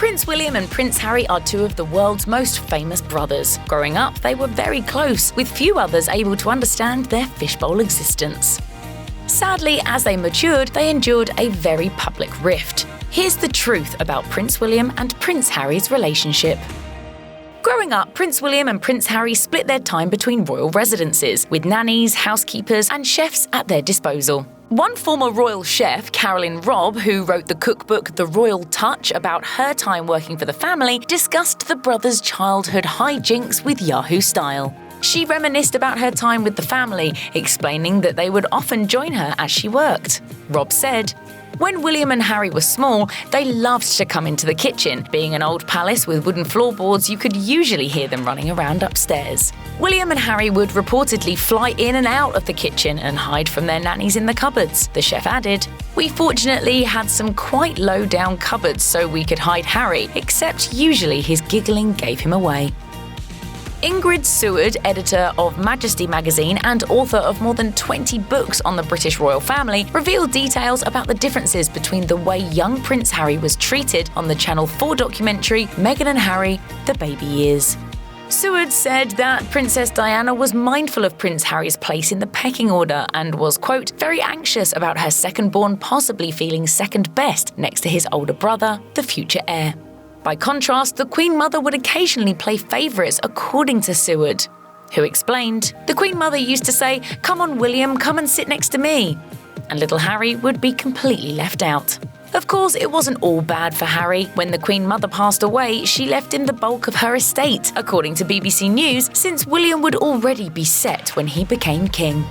Prince William and Prince Harry are two of the world's most famous brothers. Growing up, they were very close, with few others able to understand their fishbowl existence. Sadly, as they matured, they endured a very public rift. Here's the truth about Prince William and Prince Harry's relationship. Growing up, Prince William and Prince Harry split their time between royal residences, with nannies, housekeepers, and chefs at their disposal. One former royal chef, Carolyn Robb, who wrote the cookbook The Royal Touch about her time working for the family, discussed the brothers' childhood hijinks with Yahoo Style. She reminisced about her time with the family, explaining that they would often join her as she worked. Robb said, "When William and Harry were small, they loved to come into the kitchen. Being an old palace with wooden floorboards, you could usually hear them running around upstairs. William and Harry would reportedly fly in and out of the kitchen and hide from their nannies in the cupboards." The chef added, "We fortunately had some quite low-down cupboards so we could hide Harry, except usually his giggling gave him away." Ingrid Seward, editor of Majesty magazine and author of more than 20 books on the British royal family, revealed details about the differences between the way young Prince Harry was treated on the Channel 4 documentary Meghan and Harry: The Baby Years. Seward said that Princess Diana was mindful of Prince Harry's place in the pecking order and was, quote, very anxious about her second-born possibly feeling second best next to his older brother, the future heir. By contrast, the Queen Mother would occasionally play favourites, according to Seward, who explained, "The Queen Mother used to say, 'Come on, William, come and sit next to me,' and little Harry would be completely left out." Of course, it wasn't all bad for Harry. When the Queen Mother passed away, she left him the bulk of her estate, according to BBC News, since William would already be set when he became king.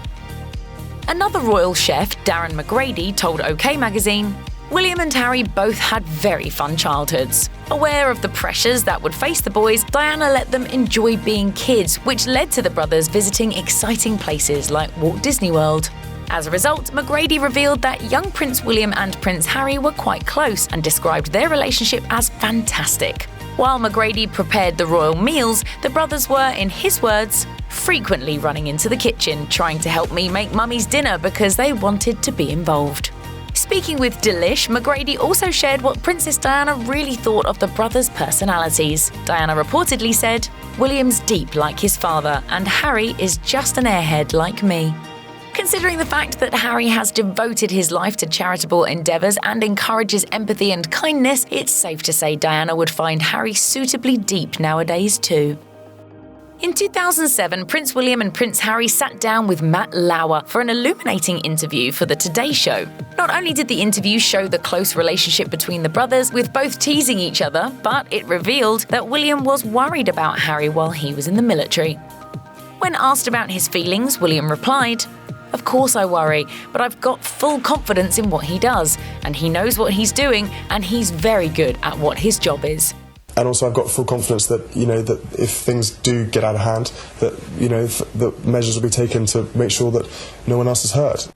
Another royal chef, Darren McGrady, told OK magazine, "William and Harry both had very fun childhoods. Aware of the pressures that would face the boys, Diana let them enjoy being kids, which led to the brothers visiting exciting places like Walt Disney World." As a result, McGrady revealed that young Prince William and Prince Harry were quite close and described their relationship as fantastic. While McGrady prepared the royal meals, the brothers were, in his words, frequently running into the kitchen trying to help me make Mummy's dinner because they wanted to be involved. Speaking with Delish, McGrady also shared what Princess Diana really thought of the brothers' personalities. Diana reportedly said, "William's deep like his father, and Harry is just an airhead like me." Considering the fact that Harry has devoted his life to charitable endeavours and encourages empathy and kindness, it's safe to say Diana would find Harry suitably deep nowadays too. In 2007, Prince William and Prince Harry sat down with Matt Lauer for an illuminating interview for The Today Show. Not only did the interview show the close relationship between the brothers, with both teasing each other, but it revealed that William was worried about Harry while he was in the military. When asked about his feelings, William replied, "Of course I worry, but I've got full confidence in what he does, and he knows what he's doing, and he's very good at what his job is." And also I've got full confidence that, that if things do get out of hand, that, the measures will be taken to make sure that no one else is hurt.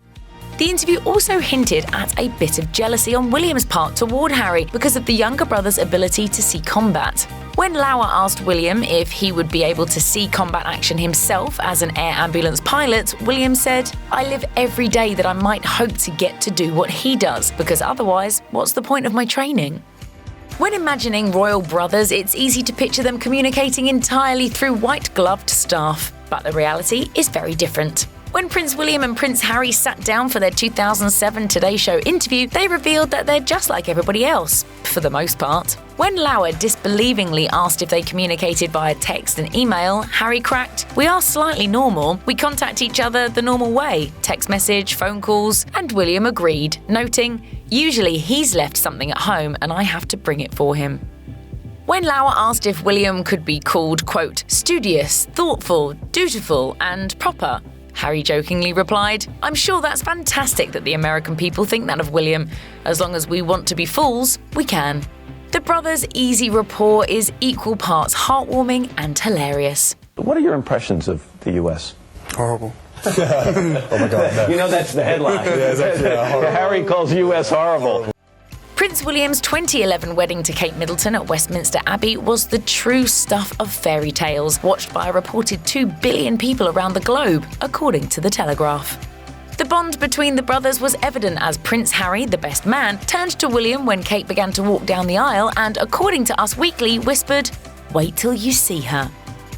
The interview also hinted at a bit of jealousy on William's part toward Harry because of the younger brother's ability to see combat. When Lauer asked William if he would be able to see combat action himself as an air ambulance pilot, William said, "I live every day that I might hope to get to do what he does, because otherwise, what's the point of my training?" When imagining royal brothers, it's easy to picture them communicating entirely through white-gloved staff. But the reality is very different. When Prince William and Prince Harry sat down for their 2007 Today Show interview, they revealed that they're just like everybody else, for the most part. When Lauer disbelievingly asked if they communicated via text and email, Harry cracked, "We are slightly normal. We contact each other the normal way, text message, phone calls," and William agreed, noting, "Usually he's left something at home and I have to bring it for him." When Lauer asked if William could be called, quote, "studious, thoughtful, dutiful, and proper," Harry jokingly replied, "I'm sure that's fantastic that the American people think that of William. As long as we want to be fools, we can." The brothers' easy rapport is equal parts heartwarming and hilarious. What are your impressions of the U.S.? Horrible. Oh my God, no. That's the headline. Yeah, exactly, horrible. Harry calls U.S. horrible. Prince William's 2011 wedding to Kate Middleton at Westminster Abbey was the true stuff of fairy tales, watched by a reported 2 billion people around the globe, according to The Telegraph. The bond between the brothers was evident as Prince Harry, the best man, turned to William when Kate began to walk down the aisle and, according to Us Weekly, whispered, "Wait till you see her."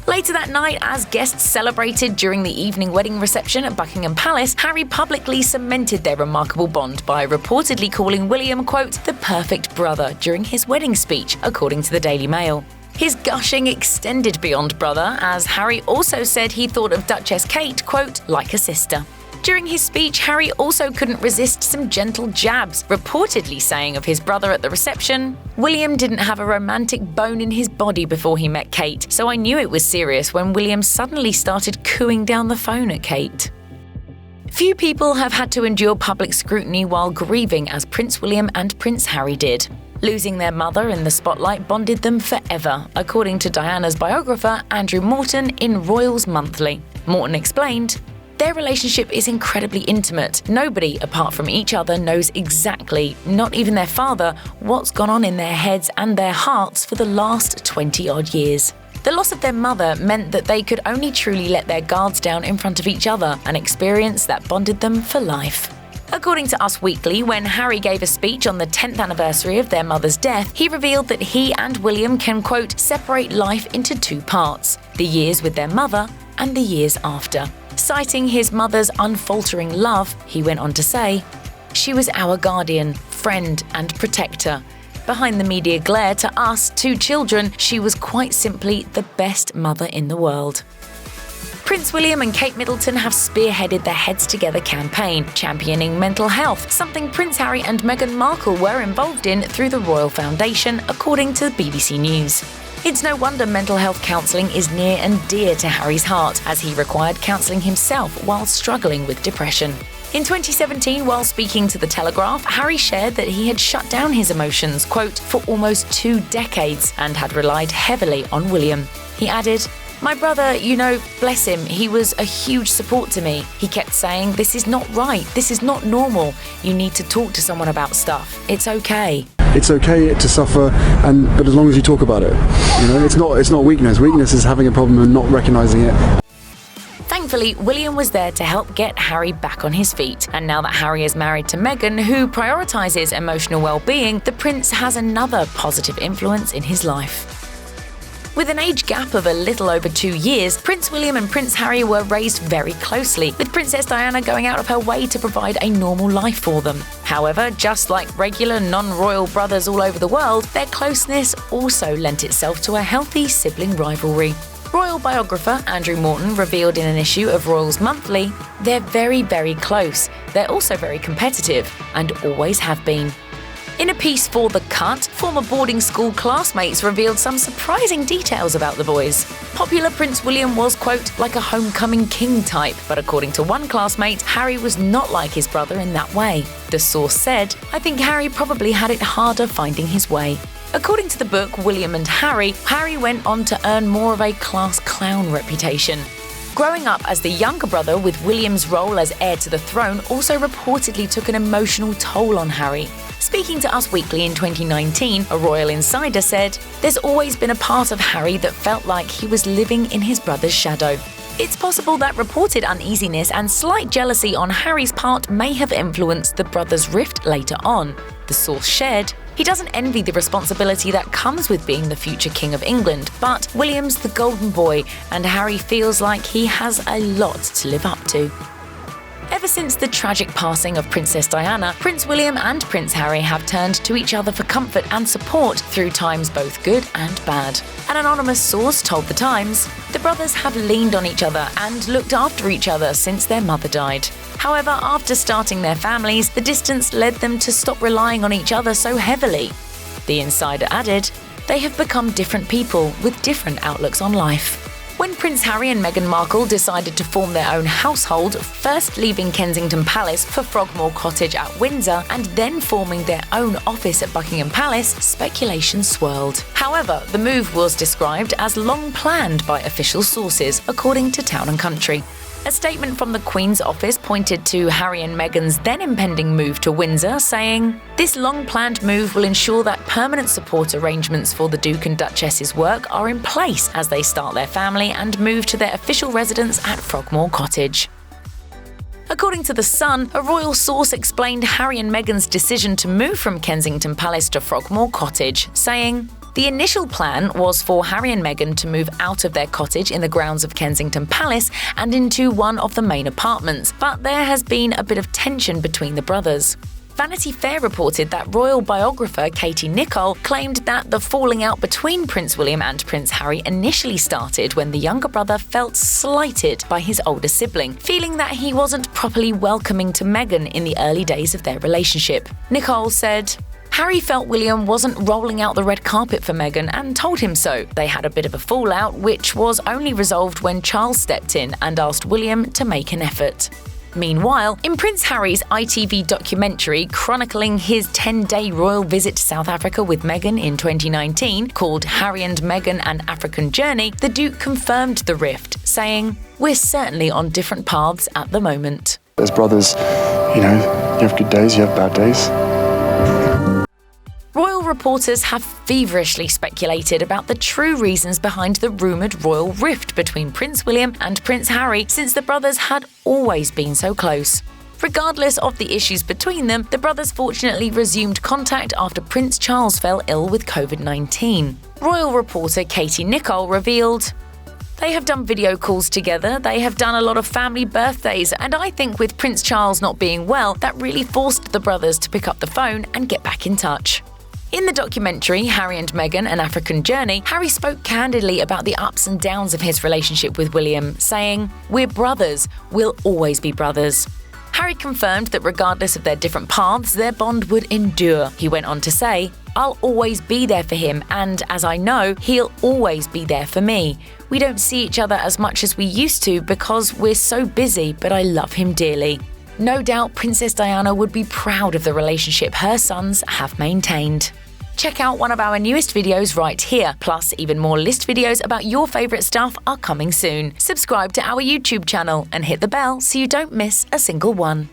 Later that night, as guests celebrated during the evening wedding reception at Buckingham Palace, Harry publicly cemented their remarkable bond by reportedly calling William, quote, "the perfect brother" during his wedding speech, according to the Daily Mail. His gushing extended beyond brother, as Harry also said he thought of Duchess Kate, quote, "like a sister." During his speech, Harry also couldn't resist some gentle jabs, reportedly saying of his brother at the reception, "William didn't have a romantic bone in his body before he met Kate, so I knew it was serious when William suddenly started cooing down the phone at Kate." Few people have had to endure public scrutiny while grieving as Prince William and Prince Harry did. Losing their mother in the spotlight bonded them forever, according to Diana's biographer Andrew Morton in Royals Monthly. Morton explained, "Their relationship is incredibly intimate. Nobody, apart from each other, knows exactly, not even their father, what's gone on in their heads and their hearts for the last 20-odd years. The loss of their mother meant that they could only truly let their guards down in front of each other, an experience that bonded them for life." According to Us Weekly, when Harry gave a speech on the 10th anniversary of their mother's death, he revealed that he and William can, quote, "separate life into two parts, the years with their mother and the years after." Citing his mother's unfaltering love, he went on to say, "She was our guardian, friend and protector. Behind the media glare to us, two children, she was quite simply the best mother in the world." Prince William and Kate Middleton have spearheaded the Heads Together campaign, championing mental health, something Prince Harry and Meghan Markle were involved in through the Royal Foundation, according to BBC News. It's no wonder mental health counselling is near and dear to Harry's heart, as he required counselling himself while struggling with depression. In 2017, while speaking to The Telegraph, Harry shared that he had shut down his emotions, quote, "for almost 2 decades and had relied heavily on William." He added, "My brother, bless him, he was a huge support to me. He kept saying, 'This is not right, this is not normal. You need to talk to someone about stuff. It's okay.'" It's okay to suffer, but as long as you talk about it, it's not weakness. Weakness is having a problem and not recognizing it. Thankfully, William was there to help get Harry back on his feet. And now that Harry is married to Meghan, who prioritizes emotional well-being, the prince has another positive influence in his life. With an age gap of a little over 2 years, Prince William and Prince Harry were raised very closely, with Princess Diana going out of her way to provide a normal life for them. However, just like regular non-royal brothers all over the world, their closeness also lent itself to a healthy sibling rivalry. Royal biographer Andrew Morton revealed in an issue of Royals Monthly, "They're very, very close. They're also very competitive, and always have been." In a piece for The Cut, former boarding school classmates revealed some surprising details about the boys. Popular Prince William was, quote, "like a homecoming king type," but according to one classmate, Harry was not like his brother in that way. The source said, "I think Harry probably had it harder finding his way." According to the book William and Harry, Harry went on to earn more of a class clown reputation. Growing up as the younger brother with William's role as heir to the throne also reportedly took an emotional toll on Harry. Speaking to Us Weekly in 2019, a royal insider said, "There's always been a part of Harry that felt like he was living in his brother's shadow." It's possible that reported uneasiness and slight jealousy on Harry's part may have influenced the brothers' rift later on. The source shared, "He doesn't envy the responsibility that comes with being the future King of England, but William's the golden boy, and Harry feels like he has a lot to live up to." Ever since the tragic passing of Princess Diana, Prince William and Prince Harry have turned to each other for comfort and support through times both good and bad. An anonymous source told The Times, "The brothers have leaned on each other and looked after each other since their mother died. However, after starting their families, the distance led them to stop relying on each other so heavily." The insider added, "They have become different people with different outlooks on life." When Prince Harry and Meghan Markle decided to form their own household, first leaving Kensington Palace for Frogmore Cottage at Windsor and then forming their own office at Buckingham Palace, speculation swirled. However, the move was described as long planned by official sources, according to Town & Country. A statement from the Queen's office pointed to Harry and Meghan's then impending move to Windsor, saying, "This long-planned move will ensure that permanent support arrangements for the Duke and Duchess's work are in place as they start their family and move to their official residence at Frogmore Cottage." According to The Sun, a royal source explained Harry and Meghan's decision to move from Kensington Palace to Frogmore Cottage, saying, "The initial plan was for Harry and Meghan to move out of their cottage in the grounds of Kensington Palace and into one of the main apartments, but there has been a bit of tension between the brothers." Vanity Fair reported that royal biographer Katie Nicholl claimed that the falling out between Prince William and Prince Harry initially started when the younger brother felt slighted by his older sibling, feeling that he wasn't properly welcoming to Meghan in the early days of their relationship. Nicholl said, "Harry felt William wasn't rolling out the red carpet for Meghan and told him so. They had a bit of a fallout, which was only resolved when Charles stepped in and asked William to make an effort." Meanwhile, in Prince Harry's ITV documentary chronicling his 10-day royal visit to South Africa with Meghan in 2019, called Harry and Meghan: An African Journey, the Duke confirmed the rift, saying, "We're certainly on different paths at the moment." As brothers, you have good days, you have bad days. Royal reporters have feverishly speculated about the true reasons behind the rumoured royal rift between Prince William and Prince Harry, since the brothers had always been so close. Regardless of the issues between them, the brothers fortunately resumed contact after Prince Charles fell ill with COVID-19. Royal reporter Katie Nicholl revealed, "They have done video calls together, they have done a lot of family birthdays, and I think with Prince Charles not being well, that really forced the brothers to pick up the phone and get back in touch." In the documentary Harry and Meghan: An African Journey, Harry spoke candidly about the ups and downs of his relationship with William, saying, "We're brothers, we'll always be brothers." Harry confirmed that regardless of their different paths, their bond would endure. He went on to say, "I'll always be there for him, and as I know, he'll always be there for me. We don't see each other as much as we used to because we're so busy, but I love him dearly." No doubt Princess Diana would be proud of the relationship her sons have maintained. Check out one of our newest videos right here, plus even more list videos about your favourite stuff are coming soon. Subscribe to our YouTube channel and hit the bell so you don't miss a single one.